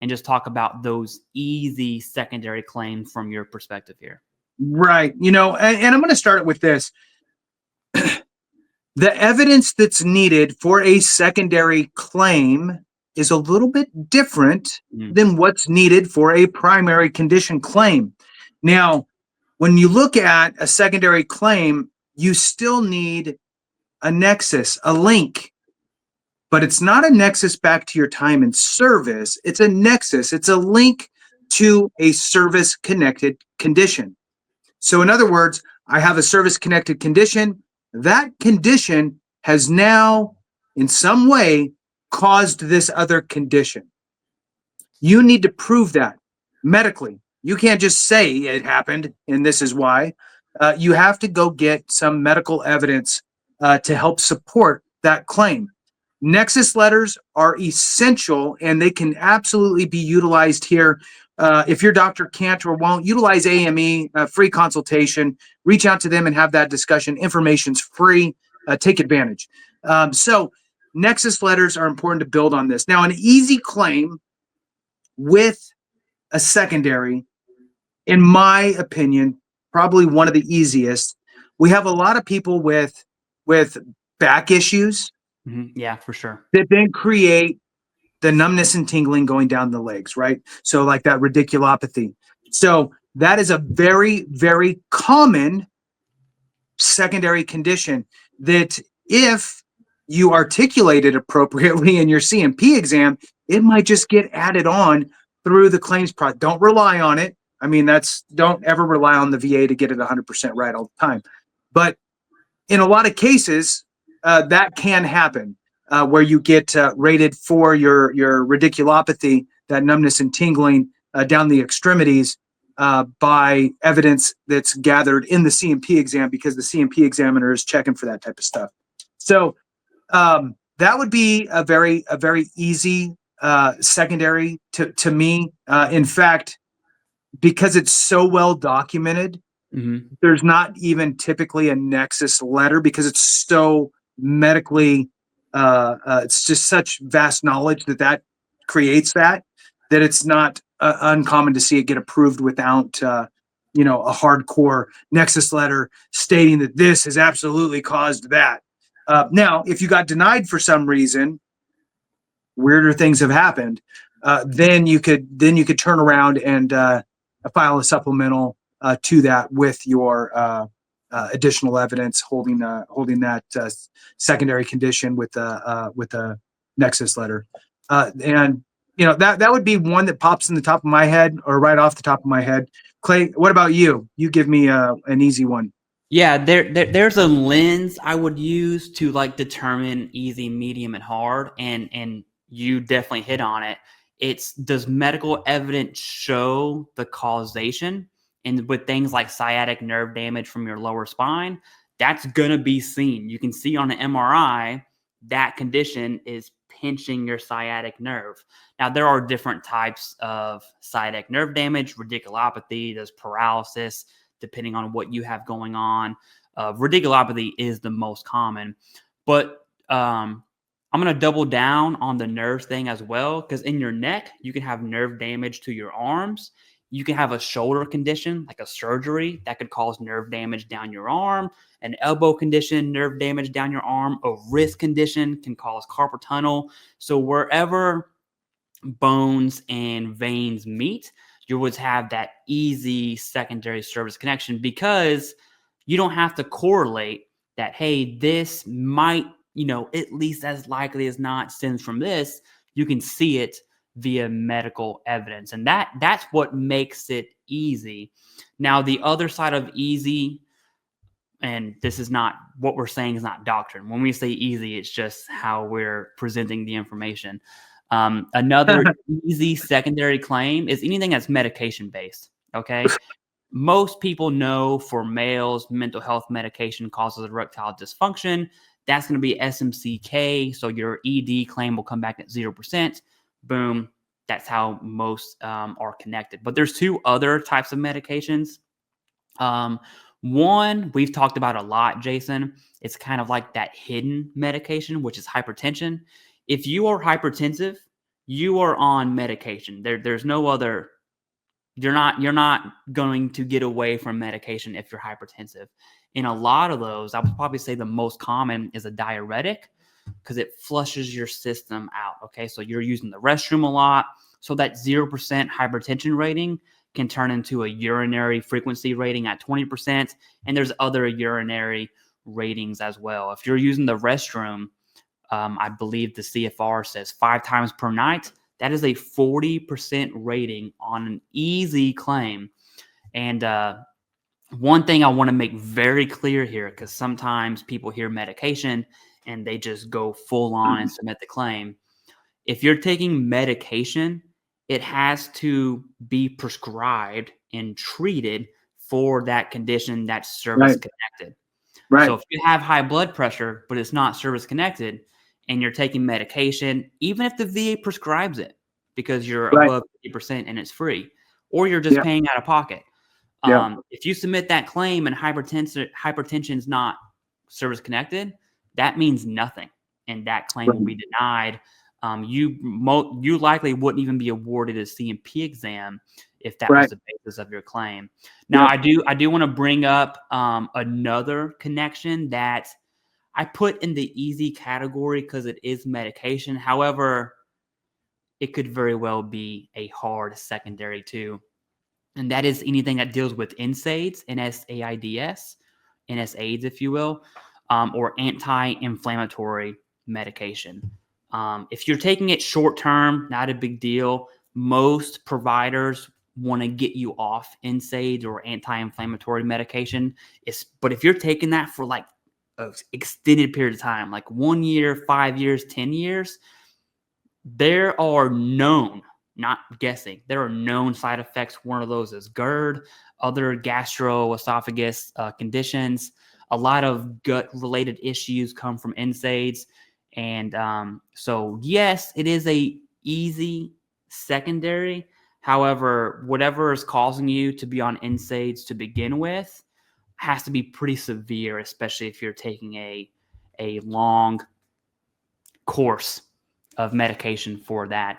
and just talk about those easy secondary claims from your perspective here. Right. And I'm going to start with this. The evidence that's needed for a secondary claim is a little bit different than what's needed for a primary condition claim. Now, when you look at a secondary claim, you still need a nexus, a link, but it's not a nexus back to your time in service. It's a nexus. It's a link to a service-connected condition. So in other words, I have a service-connected condition. That condition has now, in some way, caused this other condition. You need to prove that medically. You can't just say it happened and this is why. You have to go get some medical evidence to help support that claim. Nexus letters are essential, and they can absolutely be utilized here. If your doctor can't or won't, utilize AME, free consultation. Reach out to them and have that discussion. Information's free. Take advantage. So Nexus letters are important to build on this. Now, an easy claim with a secondary, in my opinion, probably one of the easiest. We have a lot of people with back issues. Yeah, for sure. That then create the numbness and tingling going down the legs, right? So like that radiculopathy. So that is a very, very common secondary condition that if you articulate it appropriately in your CMP exam, it might just get added on through the claims process. Don't rely on it. I mean, don't ever rely on the VA to get it 100% right all the time. But in a lot of cases, that can happen. Where you get rated for your radiculopathy, that numbness and tingling down the extremities by evidence that's gathered in the CMP exam, because the CMP examiner is checking for that type of stuff. So that would be a very easy secondary to me. In fact, because it's so well documented, there's not even typically a nexus letter because it's so medically it's just such vast knowledge that creates that it's not uncommon to see it get approved without a hardcore nexus letter stating that this has absolutely caused that. Now, if you got denied for some reason, weirder things have happened, then you could turn around and file a supplemental to that with your additional evidence holding that secondary condition with a nexus letter, and that would be one that pops in the top of my head, or right off the top of my head. Clay, what about you? You give me an easy one. Yeah, there's a lens I would use to determine easy, medium, and hard, and you definitely hit on it. It's, does medical evidence show the causation? And with things like sciatic nerve damage from your lower spine, that's going to be seen. You can see on an MRI that condition is pinching your sciatic nerve. Now, there are different types of sciatic nerve damage. Radiculopathy, there's paralysis, depending on what you have going on. Radiculopathy is the most common. But I'm going to double down on the nerve thing as well, because in your neck, you can have nerve damage to your arms. You can have a shoulder condition, like a surgery, that could cause nerve damage down your arm. An elbow condition, nerve damage down your arm. A wrist condition can cause carpal tunnel. So wherever bones and veins meet, you would have that easy secondary service connection, because you don't have to correlate that, hey, this might, at least as likely as not stems from this. You can see it via medical evidence. And that's what makes it easy. Now, the other side of easy, and this is not what we're saying, is not doctrine. When we say easy, it's just how we're presenting the information. Another easy secondary claim is anything that's medication based. Okay. Most people know for males, mental health medication causes erectile dysfunction. That's going to be SMCK. So your ED claim will come back at 0%. Boom. That's how most are connected. But there's two other types of medications. One we've talked about a lot, Jason. It's kind of like that hidden medication, which is hypertension. If you are hypertensive, you are on medication. There's no other. You're not going to get away from medication if you're hypertensive. In a lot of those, I would probably say the most common is a diuretic because it flushes your system out. Okay, so you're using the restroom a lot, so that 0% hypertension rating can turn into a urinary frequency rating at 20%, and there's other urinary ratings as well. If you're using the restroom, I believe the CFR says 5 times per night. That is a 40% rating on an easy claim. And one thing I want to make very clear here, because sometimes people hear medication and they just go full on and submit the claim. If you're taking medication, it has to be prescribed and treated for that condition that's service connected. Right. So if you have high blood pressure, but it's not service connected, and you're taking medication, even if the VA prescribes it because you're above 50% and it's free, or you're just paying out of pocket. If you submit that claim and hypertension is not service connected, that means nothing, and that claim will be denied. You likely wouldn't even be awarded a C&P exam if that was the basis of your claim. Now, I do want to bring up another connection that I put in the easy category because it is medication. However, it could very well be a hard secondary too. And that is anything that deals with NSAIDs, NSAIDs, NSAIDs, if you will, or anti-inflammatory medication. If you're taking it short term, not a big deal. Most providers want to get you off NSAIDs or anti-inflammatory medication. But if you're taking that for like an extended period of time, like 1 year, 5 years, 10 years, there are known, not guessing, there are known side effects. One of those is GERD, other gastroesophagus conditions. A lot of gut-related issues come from NSAIDs. And so, yes, it is a easy secondary. However, whatever is causing you to be on NSAIDs to begin with has to be pretty severe, especially if you're taking a long course of medication for that